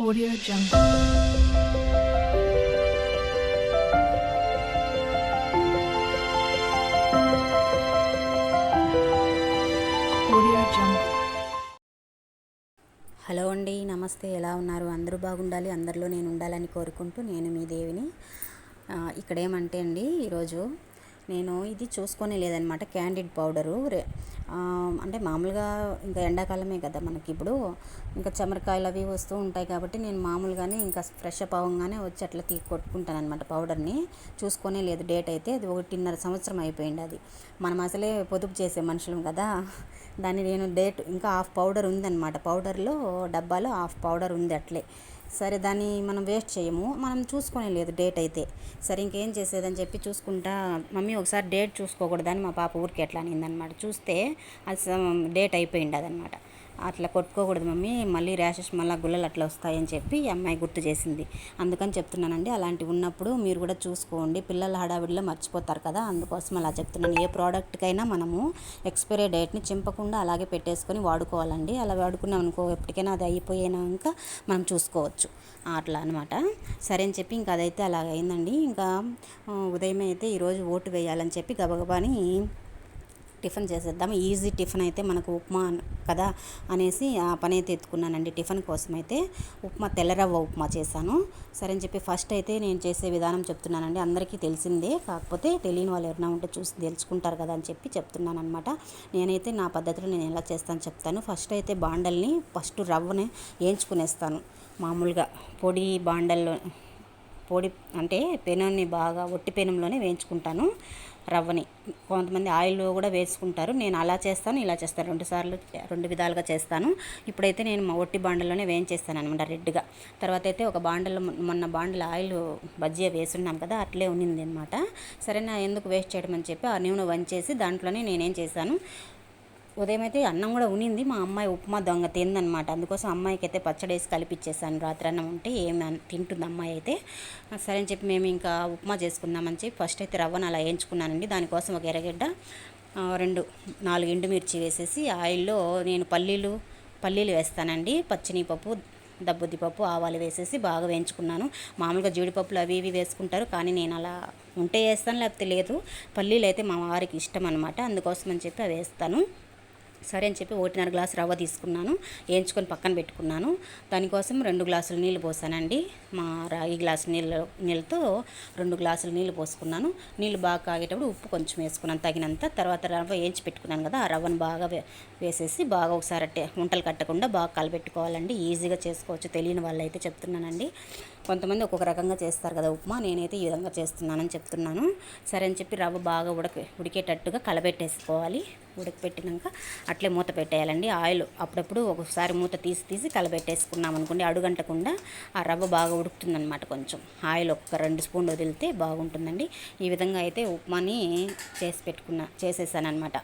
Audio Jungle. Audio Jungle. Hello అండి, నమస్తే. ఎలా ఉన్నారు? అందరూ బాగుండాలి, అందరిలో నేను ఉండాలని కోరుకుంటూ నేను మీ దేవిని. ఇక్కడ ఏమంటే అండి, ఈరోజు నేను ఇది చూసుకొనే లేదనమాట. క్యాండిడ్ పౌడరు అంటే మామూలుగా ఇంకా ఎండాకాలమే కదా మనకి ఇప్పుడు, ఇంకా చెమరకాయలు అవి వస్తూ ఉంటాయి కాబట్టి నేను మామూలుగానే ఇంకా ఫ్రెష్ అప్ అవ్వగానే వచ్చి అట్లా కొట్టుకుంటాను అనమాట. పౌడర్ని చూసుకొనే లేదు డేట్ అయితే. అది 1.5 సంవత్సరం అయిపోయింది. అది మనం అసలే పొదుపు చేసే మనుషులం కదా, దాన్ని నేను డేట్ ఇంకా హాఫ్ పౌడర్ ఉందన్నమాట. పౌడర్లో డబ్బాలో హాఫ్ పౌడర్ ఉంది అట్లే. సరే, దాన్ని మనం వేస్ట్ చేయము, మనం చూసుకునే లేదు డేట్ అయితే. సరే, ఇంకేం చేసేదని చెప్పి చూసుకుంటా, మమ్మీ ఒకసారి డేట్ చూసుకోకూడదని మా పాప ఊరికి ఎట్లా అనిందనమాట. చూస్తే అది డేట్ అయిపోయింది అదనమాట. అట్లా కొట్టుకోకూడదు మమ్మీ, మళ్ళీ ర్యాషెస్ మళ్ళీ గుల్లలు అట్లా వస్తాయని చెప్పి ఈ అమ్మాయి గుర్తు చేసింది. అందుకని చెప్తున్నానండి, అలాంటివి ఉన్నప్పుడు మీరు కూడా చూసుకోండి. పిల్లల హడావిడిలో మర్చిపోతారు కదా, అందుకోసం అలా చెప్తున్నాను. ఏ ప్రోడక్ట్కైనా మనము ఎక్స్పైరీ డేట్ని చింపకుండా అలాగే పెట్టేసుకొని వాడుకోవాలండి. అలా వాడుకున్నాం అనుకో, ఎప్పటికైనా అది అయిపోయినాక మనం చూసుకోవచ్చు అట్లా అనమాట. సరే అని చెప్పి ఇంకా అదైతే అలాగైందండి. ఇంకా ఉదయమే అయితే ఈరోజు ఓటు వేయాలని చెప్పి గబగబాని టిఫిన్ చేసేద్దాం. ఈజీ టిఫిన్ అయితే మనకు ఉప్మా కదా అనేసి ఆ పని అయితే ఎత్తుకున్నానండి. టిఫిన్ కోసం అయితే ఉప్మా, తెల్లరవ్వ ఉప్మా చేశాను. సరే అని చెప్పి ఫస్ట్ అయితే నేను చేసే విధానం చెప్తున్నానండి. అందరికీ తెలిసిందే, కాకపోతే తెలియని వాళ్ళు ఎవరైనా ఉంటే చూసి తెలుసుకుంటారు కదా అని చెప్పి చెప్తున్నాను అనమాట. నేనైతే నా పద్ధతిలో నేను ఎలా చేస్తాను చెప్తాను. ఫస్ట్ అయితే బాండల్ని రవ్వని వేయించుకునేస్తాను. మామూలుగా పొడి బాండల్లో, పొడి అంటే పెనాన్ని బాగా ఒట్టి పెనంలోనే వేయించుకుంటాను రవ్వని. కొంతమంది ఆయిల్లో కూడా వేసుకుంటారు, నేను అలా చేస్తాను, ఇలా చేస్తాను. రెండు విధాలుగా చేస్తాను. ఇప్పుడైతే నేను ఒట్టి బాండల్లోనే వేయించేస్తాను అనమాట రెడ్గా. తర్వాత అయితే ఒక బాండల్లో, మొన్న బాండల్ ఆయిల్ బజ్జీ వేసున్నాం కదా, అట్లే ఉన్నింది అనమాట. సరే, ఎందుకు వేస్ట్ చేయడం అని చెప్పి ఆ నూనె వంచేసి దాంట్లోనే నేనేం చేశాను, ఉదయం అయితే అన్నం కూడా ఉనింది. మా అమ్మాయి ఉప్మా దొంగ తిందనమాట. అందుకోసం అమ్మాయికి అయితే పచ్చడి వేసి కలిపిచ్చేసాను. రాత్రి అన్నం ఉంటే ఏమి తింటుంది అమ్మాయి అయితే. సరే అని చెప్పి మేము ఇంకా ఉప్మా చేసుకుందామని చెప్పి ఫస్ట్ అయితే రవ్వను అలా వేయించుకున్నానండి. దానికోసం ఒక ఎర్రగడ్డ, 4 ఎండుమిర్చి వేసేసి ఆయిల్లో నేను పల్లీలు వేస్తానండి. పచ్చినిపప్పు, దబ్బుద్దిపప్పు, ఆవాలు వేసేసి బాగా వేయించుకున్నాను. మామూలుగా జీడిపప్పులు అవి ఇవి వేసుకుంటారు, కానీ నేను అలా ఉంటే వేస్తాను, లేకపోతే లేదు. పల్లీలు అయితే మా వారికి ఇష్టం అనమాట, అందుకోసం అని చెప్పి అవి వేస్తాను. సరే అని చెప్పి 1.5 గ్లాసు రవ్వ తీసుకున్నాను, వేయించుకొని పక్కన పెట్టుకున్నాను. దానికోసం 2 గ్లాసులు నీళ్ళు పోసానండి. మా రాగి గ్లాసు నీళ్ళతో 2 గ్లాసులు నీళ్ళు పోసుకున్నాను. నీళ్ళు బాగా కాగేటప్పుడు ఉప్పు కొంచెం వేసుకున్నాను తగినంత. తర్వాత రవ్వ వేయించి పెట్టుకున్నాను కదా, ఆ రవ్వను బాగా వేసేసి బాగా ఒకసారి ఉంటలు కట్టకుండా బాగా కలపెట్టుకోవాలండి. ఈజీగా చేసుకోవచ్చు, తెలియని వాళ్ళు అయితే చెప్తున్నానండి. కొంతమంది ఒక్కొక్క రకంగా చేస్తారు కదా ఉప్మా, నేనైతే ఈ విధంగా చేస్తున్నానని చెప్తున్నాను. సరే అని చెప్పి రవ్వ బాగా ఉడికేటట్టుగా కలబెట్టేసుకోవాలి. ఉడకపెట్టినాక అట్లే మూత పెట్టేయాలండి. ఆయిల్ అప్పుడప్పుడు ఒకసారి మూత తీసి కలబెట్టేసుకున్నాం అనుకోండి, అడుగంటకుండా ఆ రవ్వ బాగా ఉడుకుతుందనమాట. కొంచెం ఆయిల్ ఒక 2 స్పూన్లు వదిలితే బాగుంటుందండి. ఈ విధంగా అయితే ఉప్మాని చేసేసానమాట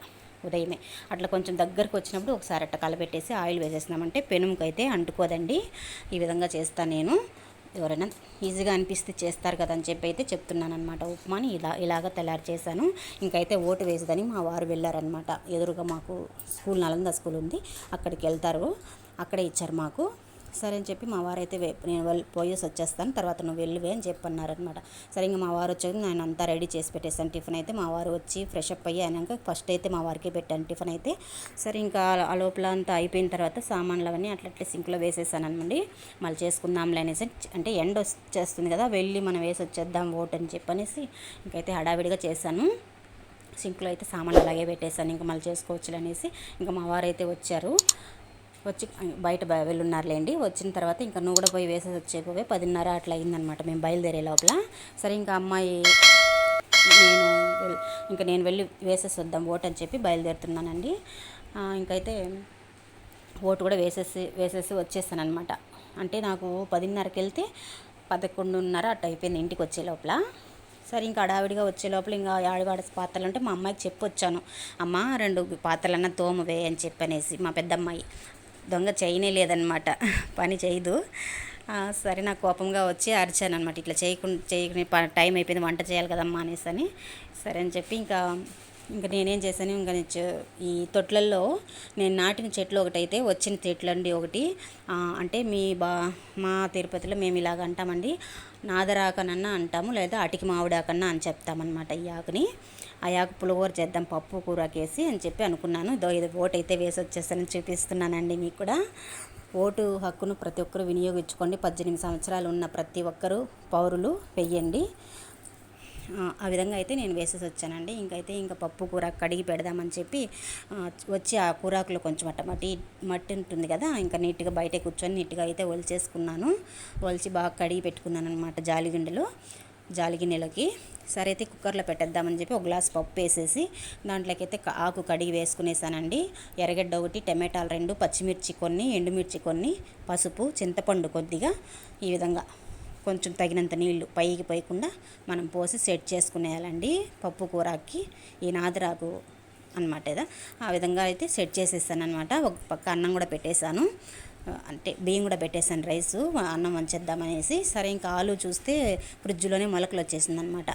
ఉదయమే. అట్లా కొంచెం దగ్గరకు వచ్చినప్పుడు ఒకసారి అట్లా కలబెట్టేసి ఆయిల్ వేసేసినామంటే పెనుముకైతే అంటుకోదండి. ఈ విధంగా చేస్తాను నేను. ఎవరైనా ఈజీగా అనిపిస్తే చేస్తారు కదా అని చెప్పి అయితే చెప్తున్నాను అనమాట. ఉప్మాని ఇలాగ తయారు చేశాను. ఇంకైతే ఓటు వేసేదని మా వారు వెళ్ళారనమాట. ఎదురుగా మాకు నలంద స్కూల్ ఉంది, అక్కడికి వెళ్తారు, అక్కడే ఇచ్చారు మాకు. సరే అని చెప్పి మా వారైతే నేను పోయేసి వచ్చేస్తాను, తర్వాత నువ్వు వెళ్ళివే అని చెప్పన్నారనమాట. సరే, ఇంకా మా వారు వచ్చాక నేను అంతా రెడీ చేసి పెట్టేస్తాను. టిఫిన్ అయితే మా వారు వచ్చి ఫ్రెష్ అప్ అయ్యాక ఫస్ట్ అయితే మా వారికి పెట్టాను టిఫిన్ అయితే. సరే, ఇంకా ఆ లోపల అంతా అయిపోయిన తర్వాత సామాన్లు అవన్నీ అట్లా సింక్లో వేసేసానండి. మళ్ళీ చేసుకుందాంలే అనేసి, అంటే ఎండ వచ్చేస్తుంది కదా, వెళ్ళి మనం వేసి వచ్చేద్దాం ఓటు అని చెప్పనేసి ఇంకైతే హడావిడిగా చేశాను. సింక్లో అయితే సామాన్లు అలాగే పెట్టేశాను, ఇంకా మళ్ళీ చేసుకోవచ్చు అనేసి. ఇంకా మా వారైతే వచ్చారు, వచ్చి బయట వెళ్ళున్నారులేండి. వచ్చిన తర్వాత ఇంకా నువ్వు కూడా పోయి వేసేసి వచ్చేపోవే, 10:30 అట్లా అయిందనమాట మేము బయలుదేరే లోపల. సరే, ఇంకా అమ్మాయి నేను వెళ్ళి వేసేసి వద్దాం ఓటు అని చెప్పి బయలుదేరుతున్నానండి. ఇంకైతే ఓటు కూడా వేసేసి వచ్చేసాను అనమాట. అంటే నాకు 10:30కి వెళ్తే 11:30 అట్లా అయిపోయింది ఇంటికి వచ్చే లోపల. సరే, ఇంకా అడావిడిగా వచ్చే లోపల ఇంకా ఆడవాడ పాత్రలు అంటే మా అమ్మాయికి చెప్పొచ్చాను, అమ్మ 2 పాత్రలన్నా తోమవే అని చెప్పనేసి. మా పెద్దమ్మాయి దొంగ చేయనే లేదనమాట, పని చేయదు. సరే, నాకు కోపంగా వచ్చి అరిచాను అనమాట, ఇట్లా చేయకుండా టైం అయిపోయింది, వంట చేయాలి కదమ్మా అనేసి అని. సరే అని చెప్పి ఇంకా ఇంకా నేనేం చేశాను, ఇంకా ఈ తొట్లల్లో నేను నాటిన చెట్లు ఒకటైతే వచ్చిన చెట్లు అండి ఒకటి. అంటే మా తిరుపతిలో మేము ఇలాగ అంటామండి, నాదరాకనన్నా అంటాము, లేదా అటికి మామిడాకన్నా అని చెప్తామన్నమాట. ఈ ఆకుని, ఆ ఆకు పులిహోర చేద్దాం పప్పు కూరకేసి అని చెప్పి అనుకున్నాను. ఇది ఓటు అయితే వేసి వచ్చేసానని చూపిస్తున్నానండి మీకు కూడా. ఓటు హక్కును ప్రతి ఒక్కరూ వినియోగించుకోండి. 18 సంవత్సరాలు ఉన్న ప్రతి ఒక్కరూ పౌరులు వెయ్యండి. ఆ విధంగా అయితే నేను వేసేసి వచ్చానండి. ఇంకా పప్పు కూర కడిగి పెడదామని చెప్పి వచ్చి ఆ కూరాకులో కొంచెం మట్టి ఉంటుంది కదా, ఇంకా నీట్గా బయటే కూర్చొని నీట్గా అయితే ఒలిచేసుకున్నాను. ఒలిచి బాగా కడిగి పెట్టుకున్నాను అనమాట జాలిగిన్నెలోకి. సరే అయితే కుక్కర్లో పెట్టేద్దామని చెప్పి ఒక గ్లాస్ పప్పు వేసేసి దాంట్లోకి అయితే ఆకు కడిగి వేసుకునేసానండి. ఎర్రగడ్డ ఒకటి, టమాటాలు 2, పచ్చిమిర్చి కొన్ని, ఎండుమిర్చి కొన్ని, పసుపు, చింతపండు కొద్దిగా, ఈ విధంగా కొంచెం తగినంత నీళ్లు పైకి పోయకుండా మనం పోసి సెట్ చేసుకునేయాలండి పప్పు కూరకి. ఈ నాదిరాకు అనమాట ఇదా. ఆ విధంగా అయితే సెట్ చేసేసాను అనమాట. ఒక పక్క అన్నం కూడా పెట్టేశాను, అంటే బియ్యం కూడా పెట్టేశాను, రైసు అన్నం వంచేద్దామనేసి. సరే ఇంకా ఆలు చూస్తే ఫ్రిడ్జ్లోనే మొలకలు వచ్చేసింది అనమాట.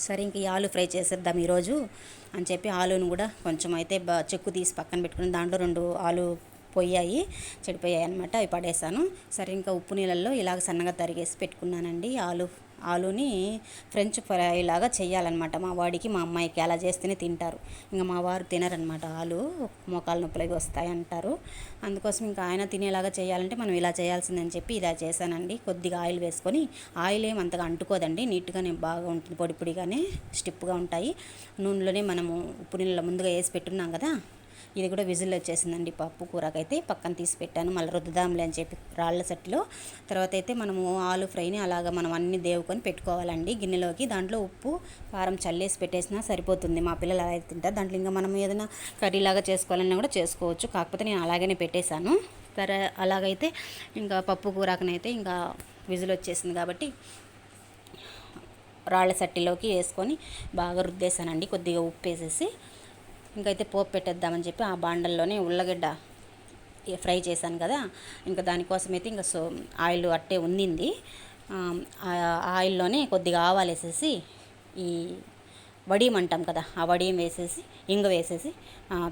సరే ఇంక ఈ ఆలు ఫ్రై చేసేద్దాం ఈరోజు అని చెప్పి ఆలును కూడా కొంచెం అయితే చెక్కు తీసి పక్కన పెట్టుకుని దాంట్లో 2 ఆలు చెడిపోయాయి అనమాట. అవి పడేసాను. సరే ఇంకా ఉప్పు నీళ్ళల్లో ఇలాగ సన్నగా తరిగేసి పెట్టుకున్నానండి. ఆలుని ఫ్రెంచ్ ఫ్రై లాగా చేయాలన్నమాట. మా వాడికి మా అమ్మాయికి అలా చేస్తేనే తింటారు. ఇంకా మా వారు తినరనమాట, ఆలు మోకాలు నొప్పులకి వస్తాయి అంటారు. అందుకోసం ఇంకా ఆయన తినేలాగా చేయాలంటే మనం ఇలా చేయాల్సిందని చెప్పి ఇలా చేశానండి. కొద్దిగా ఆయిల్ వేసుకొని, ఆయిల్ ఏం అంతగా అంటుకోదండి, నీట్గానే బాగా ఉంటుంది, పొడి పొడిగానే స్టిప్గా ఉంటాయి. నూనెలోనే మనము ఉప్పు నీళ్ళలో ముందుగా వేసి పెట్టున్నాం కదా. ఇది కూడా విజిల్ వచ్చేసిందండి. పప్పు కూరకైతే పక్కన తీసి పెట్టాను, మళ్ళీ రుద్దుదాంలే అని చెప్పి రాళ్ళ సెట్లో. తర్వాత అయితే మనము ఆలు ఫ్రైని అలాగా మనం అన్ని దేవుకొని పెట్టుకోవాలండి గిన్నెలోకి. దాంట్లో ఉప్పు కారం చల్లేసి పెట్టేసినా సరిపోతుంది. మా పిల్లలు అలా తింటారు. దాంట్లో ఇంకా మనం ఏదైనా కర్రీలాగా చేసుకోవాలన్నా కూడా చేసుకోవచ్చు. కాకపోతే నేను అలాగనే పెట్టేశాను. సరే అలాగైతే ఇంకా పప్పు కూరకనైతే ఇంకా విజిల్ వచ్చేసింది కాబట్టి రాళ్ళ సట్టిలోకి వేసుకొని బాగా రుద్దేశానండి, కొద్దిగా ఉప్పు వేసేసి. ఇంకైతే పోపు పెట్టేద్దామని చెప్పి ఆ బాండల్లోనే ఉల్లగడ్డ ఫ్రై చేశాను కదా, ఇంకా దానికోసమైతే ఇంకా ఆయిల్ అట్టే ఉండింది. ఆయిల్లోనే కొద్దిగా ఆవాలు వేసేసి ఈ వడియం అంటాం కదా, ఆ వడియం వేసేసి ఇంగ వేసేసి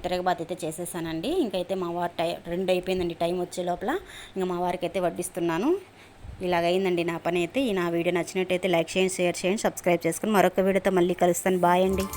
తిరగబాతు అయితే చేసేసానండి. ఇంకైతే మా వారు 2 అయిపోయిందండి టైం వచ్చే లోపల. ఇంకా మా వారికి అయితే వడ్డిస్తున్నాను. ఇలాగైందండి నా పని అయితే. నా వీడియో నచ్చినట్టయితే లైక్ చేయండి, షేర్ చేయండి, సబ్స్క్రైబ్ చేసుకుని మరొక వీడియోతో మళ్ళీ కలుస్తాను. బాయ్ అండి.